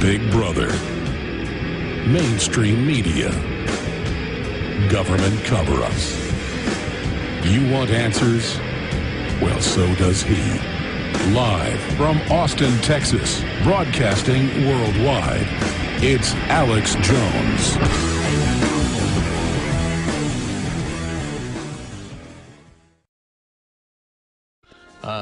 Big Brother, mainstream media, government cover-ups. You want answers? Well, so does he. Live from Austin, Texas, broadcasting worldwide, it's Alex Jones.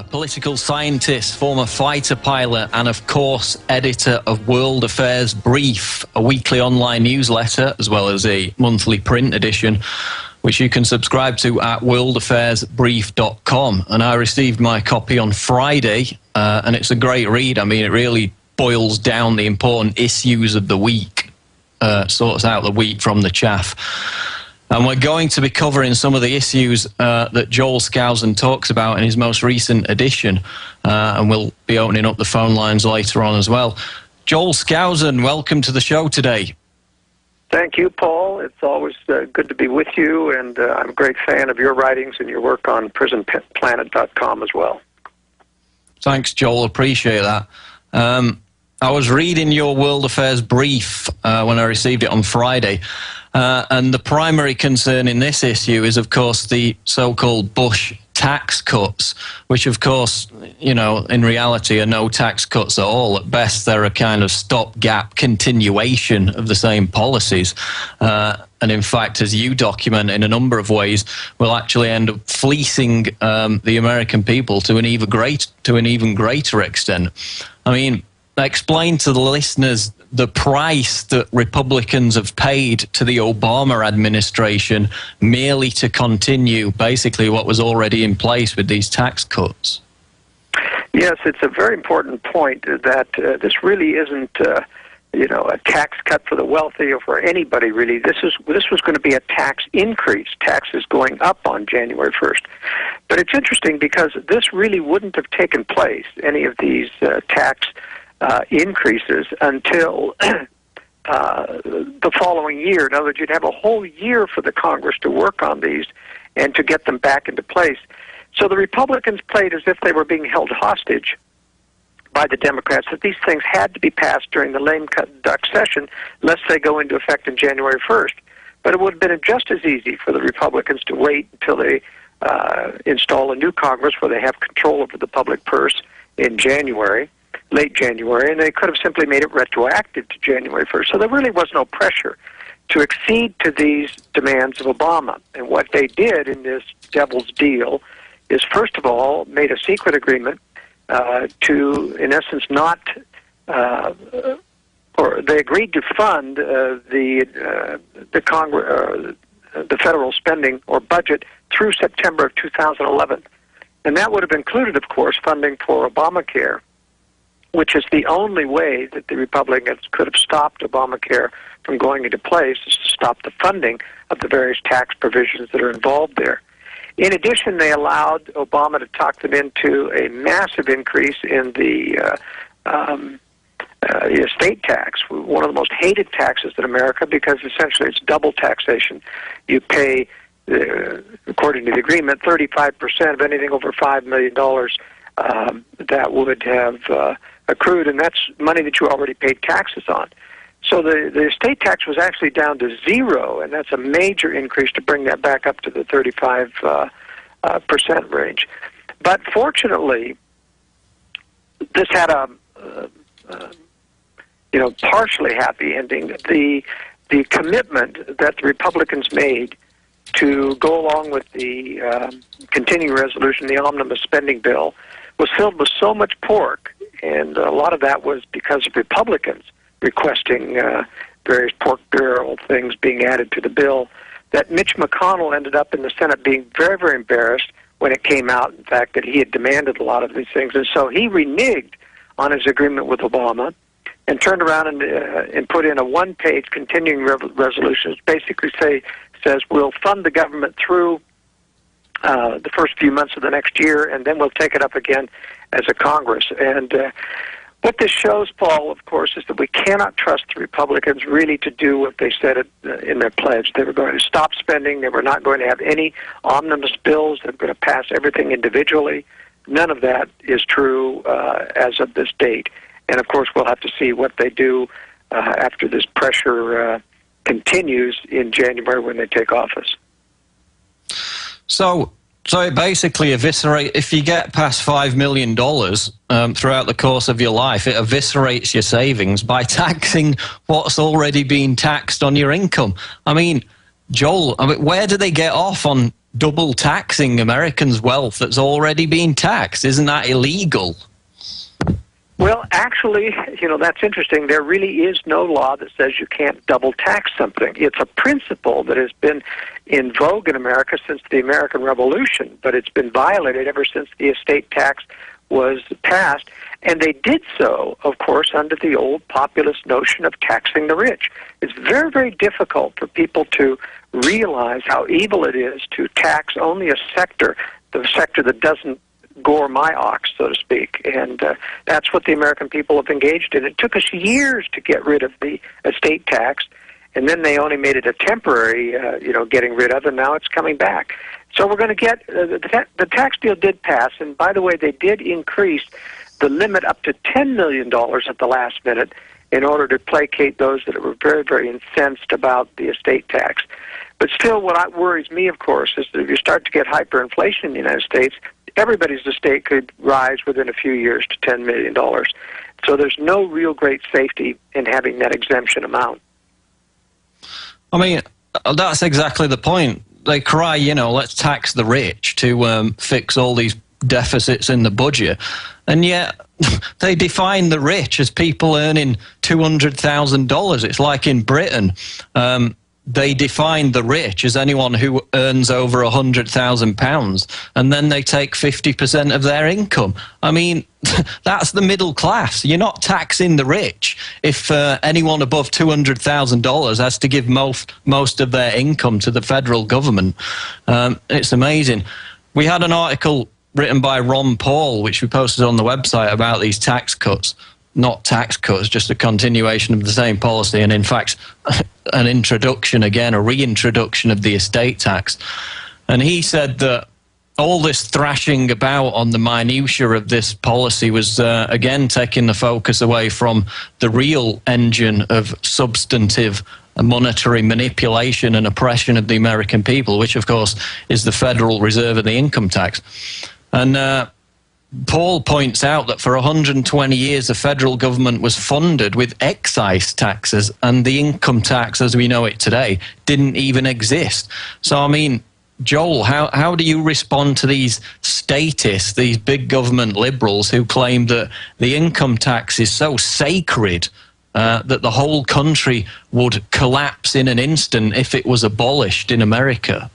Political scientist, former fighter pilot, and of course, editor of World Affairs Brief, a weekly online newsletter, as well as a monthly print edition, which you can subscribe to at worldaffairsbrief.com. And I received my copy on Friday, and it's a great read. I mean, it really boils down the important issues of the week, sorts out the wheat from the chaff. And we're going to be covering some of the issues that Joel Skousen talks about in his most recent edition, and we'll be opening up the phone lines later on as well. Joel Skousen, welcome to the show today. Thank you, Paul. It's always good to be with you, and I'm a great fan of your writings and your work on prisonplanet.com as well. Thanks, Joel. Appreciate that. I was reading your World Affairs Brief when I received it on Friday, and the primary concern in this issue is, of course, the so-called Bush tax cuts, which, of course, you know, in reality are no tax cuts at all. At best, they're a kind of stopgap continuation of the same policies. And in fact, as you document in a number of ways, will actually end up fleecing the American people to an even greater extent. I mean, explain to the listeners the price that Republicans have paid to the Obama administration merely to continue basically what was already in place with these tax cuts. Yes, it's a very important point that this really isn't, a tax cut for the wealthy or for anybody, really. This was going to be a tax increase, taxes going up on January 1st. But it's interesting because this really wouldn't have taken place, any of these tax increases, until the following year. In other words, you'd have a whole year for the Congress to work on these and to get them back into place. So the Republicans played as if they were being held hostage by the Democrats, that these things had to be passed during the lame duck session, lest they go into effect on January 1st. But it would have been just as easy for the Republicans to wait until they install a new Congress where they have control over the public purse in January, late January, and they could have simply made it retroactive to January 1st. So there really was no pressure to accede to these demands of Obama. And what they did in this devil's deal is, first of all, made a secret agreement to, in essence, not, or they agreed to fund the federal spending or budget through September of 2011. And that would have included, of course, funding for Obamacare, which is the only way that the Republicans could have stopped Obamacare from going into place, is to stop the funding of the various tax provisions that are involved there. In addition, they allowed Obama to talk them into a massive increase in the estate tax, one of the most hated taxes in America, because essentially it's double taxation. You pay, according to the agreement, 35% of anything over $5 million that would have accrued, and that's money that you already paid taxes on. So the estate tax was actually down to zero, and that's a major increase to bring that back up to the 35% range. But fortunately, this had a partially happy ending. The commitment that the Republicans made to go along with the continuing resolution, the omnibus spending bill, was filled with so much pork, and a lot of that was because of Republicans requesting various pork barrel things being added to the bill, that Mitch McConnell ended up in the Senate being very, very embarrassed when it came out, in fact, that he had demanded a lot of these things. And so he reneged on his agreement with Obama and turned around and put in a one-page continuing resolution, which basically says we'll fund the government through the first few months of the next year, and then we'll take it up again as a Congress. And what this shows, Paul, of course, is that we cannot trust the Republicans really to do what they said in their pledge. They were going to stop spending. They were not going to have any omnibus bills. They were going to pass everything individually. None of that is true as of this date. And, of course, we'll have to see what they do after this pressure continues in January when they take office. So it basically eviscerates, if you get past $5 million throughout the course of your life, it eviscerates your savings by taxing what's already been taxed on your income. I mean, Joel, where do they get off on double taxing Americans' wealth that's already been taxed? Isn't that illegal? Well, actually, that's interesting. There really is no law that says you can't double tax something. It's a principle that has been in vogue in America since the American Revolution, but it's been violated ever since the estate tax was passed. And they did so, of course, under the old populist notion of taxing the rich. It's very, very difficult for people to realize how evil it is to tax only a sector, the sector that doesn't gore my ox, so to speak. And that's what the American people have engaged in. It took us years to get rid of the estate tax, and then they only made it a temporary, getting rid of, and now it's coming back. So we're going to get, the tax deal did pass, and by the way, they did increase the limit up to $10 million at the last minute in order to placate those that were very, very incensed about the estate tax. But still, what worries me, of course, is that if you start to get hyperinflation in the United States, everybody's estate could rise within a few years to $10 million. So there's no real great safety in having that exemption amount. I mean, that's exactly the point. They cry, let's tax the rich to fix all these deficits in the budget. And yet they define the rich as people earning $200,000. It's like in Britain. They define the rich as anyone who earns over £100,000, and then they take 50% of their income. I mean, that's the middle class. You're not taxing the rich if anyone above $200,000 has to give most of their income to the federal government. It's amazing. We had an article written by Ron Paul, which we posted on the website, about these tax cuts. Not tax cuts, just a continuation of the same policy, and in fact, an introduction again, a reintroduction of the estate tax. And he said that all this thrashing about on the minutiae of this policy was, again, taking the focus away from the real engine of substantive monetary manipulation and oppression of the American people, which, of course, is the Federal Reserve and the income tax. And Paul points out that for 120 years, the federal government was funded with excise taxes, and the income tax, as we know it today, didn't even exist. So, I mean, Joel, how do you respond to these statists, these big government liberals who claim that the income tax is so sacred that the whole country would collapse in an instant if it was abolished in America?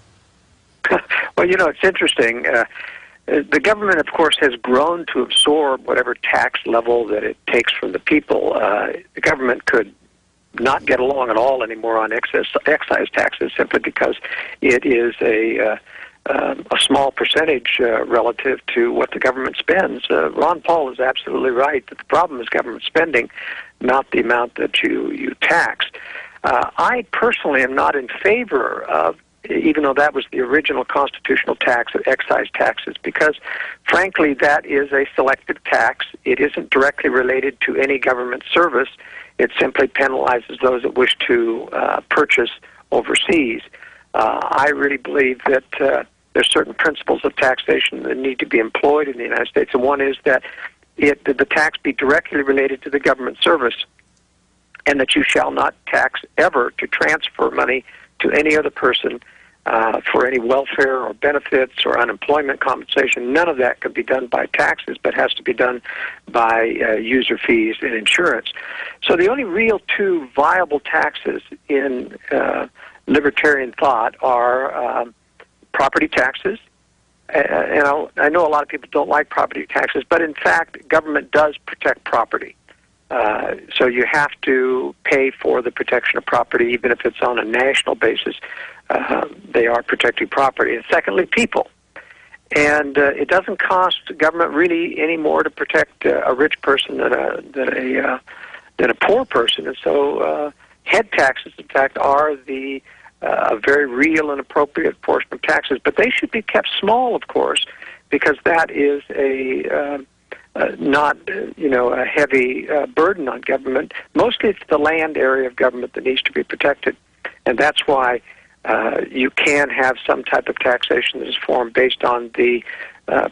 Well, it's interesting. The government, of course, has grown to absorb whatever tax level that it takes from the people. The government could not get along at all anymore on excise taxes simply because it is a small percentage relative to what the government spends. Ron Paul is absolutely right that the problem is government spending, not the amount that you tax. I personally am not in favor of, even though that was the original constitutional tax of excise taxes, because, frankly, that is a selective tax. It isn't directly related to any government service. It simply penalizes those that wish to purchase overseas. I really believe that there's certain principles of taxation that need to be employed in the United States, and one is that the tax be directly related to the government service, and that you shall not tax ever to transfer money to any other person for any welfare or benefits or unemployment compensation. None of that could be done by taxes, but has to be done by user fees and insurance. So the only real two viable taxes in libertarian thought are property taxes. And I know a lot of people don't like property taxes, but in fact, government does protect property. So you have to pay for the protection of property, even if it's on a national basis. They are protecting property. And secondly, people. And it doesn't cost government really any more to protect a rich person than a poor person. And so head taxes, in fact, are a very real and appropriate portion of taxes. But they should be kept small, of course, because that is a not a heavy burden on government. Mostly it's the land area of government that needs to be protected, and that's why you can have some type of taxation that is formed based on the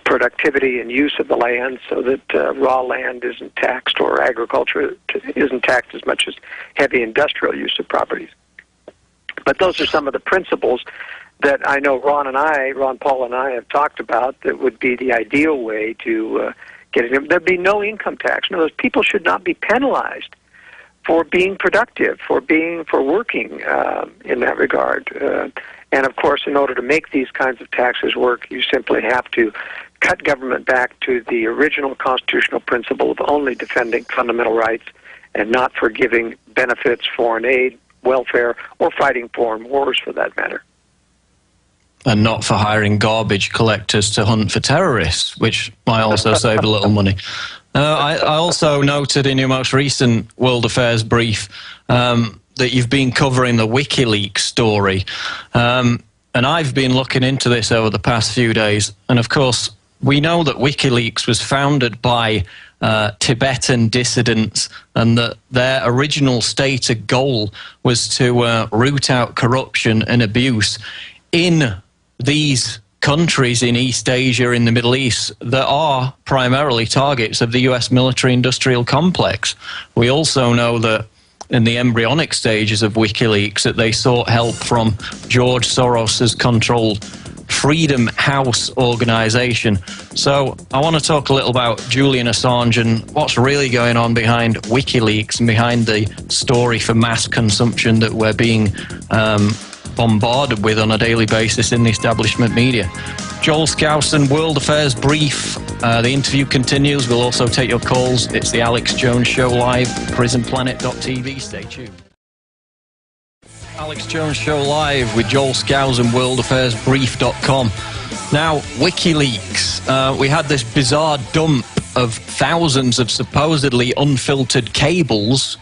productivity and use of the land, so that raw land isn't taxed, or agriculture isn't taxed as much as heavy industrial use of properties. But those are some of the principles that I know Ron Paul and I have talked about that would be the ideal way to get it. There'd be no income tax. In other words, people should not be penalized for being productive, for working in that regard. And of course, in order to make these kinds of taxes work, you simply have to cut government back to the original constitutional principle of only defending fundamental rights and not for giving benefits, foreign aid, welfare, or fighting foreign wars for that matter. And not for hiring garbage collectors to hunt for terrorists, which might also save a little money. I also noted in your most recent World Affairs brief that you've been covering the WikiLeaks story. And I've been looking into this over the past few days. And of course, we know that WikiLeaks was founded by Tibetan dissidents, and that their original stated goal was to root out corruption and abuse in these countries in East Asia, in the Middle East, that are primarily targets of the US military-industrial complex. We also know that in the embryonic stages of WikiLeaks that they sought help from George Soros's controlled Freedom House organization. So I want to talk a little about Julian Assange and what's really going on behind WikiLeaks and behind the story for mass consumption that we're being bombarded with on a daily basis in the establishment media. Joel Skousen, World Affairs Brief. The interview continues. We'll also take your calls. It's the Alex Jones Show live, prisonplanet.tv. Stay tuned. Alex Jones Show live with Joel Skousen, worldaffairsbrief.com. Now, WikiLeaks. We had this bizarre dump of thousands of supposedly unfiltered cables,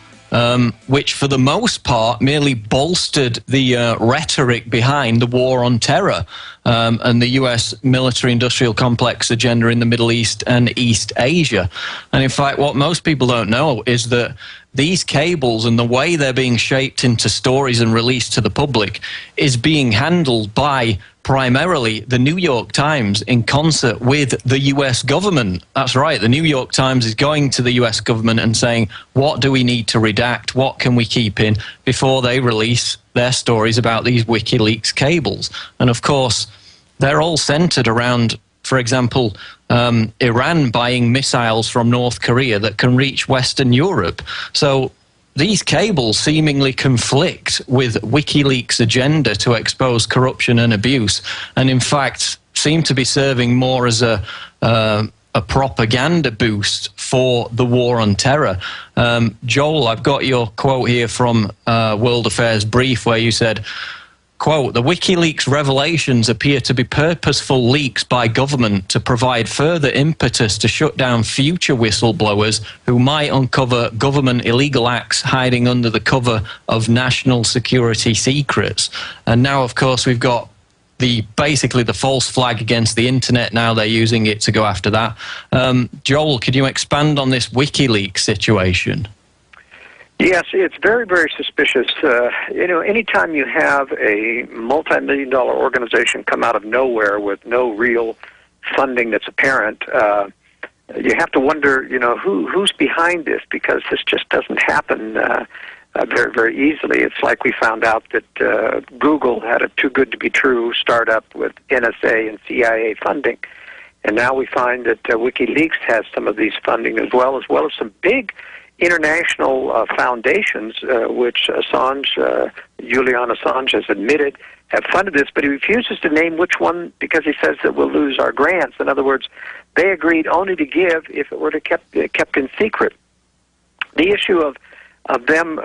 which for the most part merely bolstered the rhetoric behind the war on terror and the US military-industrial complex agenda in the Middle East and East Asia. And in fact, what most people don't know is that these cables and the way they're being shaped into stories and released to the public is being handled by primarily the New York Times in concert with the US government. That's right, the New York Times is going to the US government and saying, what do we need to redact, what can we keep in, before they release their stories about these WikiLeaks cables. And of course, they're all centered around, for example, Iran buying missiles from North Korea that can reach Western Europe. So these cables seemingly conflict with WikiLeaks' agenda to expose corruption and abuse, and in fact seem to be serving more as a propaganda boost for the war on terror. Joel, I've got your quote here from World Affairs Brief, where you said, quote, "The WikiLeaks revelations appear to be purposeful leaks by government to provide further impetus to shut down future whistleblowers who might uncover government illegal acts hiding under the cover of national security secrets." And now, of course, we've got basically the false flag against the internet. Now they're using it to go after that. Joel, could you expand on this WikiLeaks situation? Yes, it's very, very suspicious. Anytime you have a multi-million-dollar organization come out of nowhere with no real funding that's apparent, you have to wonder, who's behind this, because this just doesn't happen very, very easily. It's like we found out that Google had a too-good-to-be-true startup with NSA and CIA funding, and now we find that WikiLeaks has some of these funding as well as some big international foundations, which Julian Assange has admitted have funded this, but he refuses to name which one because he says that we'll lose our grants. In other words, they agreed only to give if it were kept in secret. The issue of them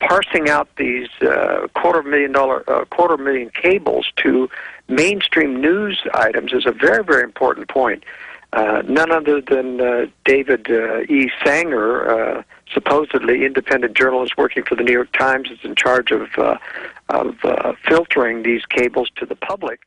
parsing out these quarter million cables to mainstream news items is a very, very important point. None other than David E. Sanger, supposedly independent journalist working for the New York Times, is in charge of filtering these cables to the public.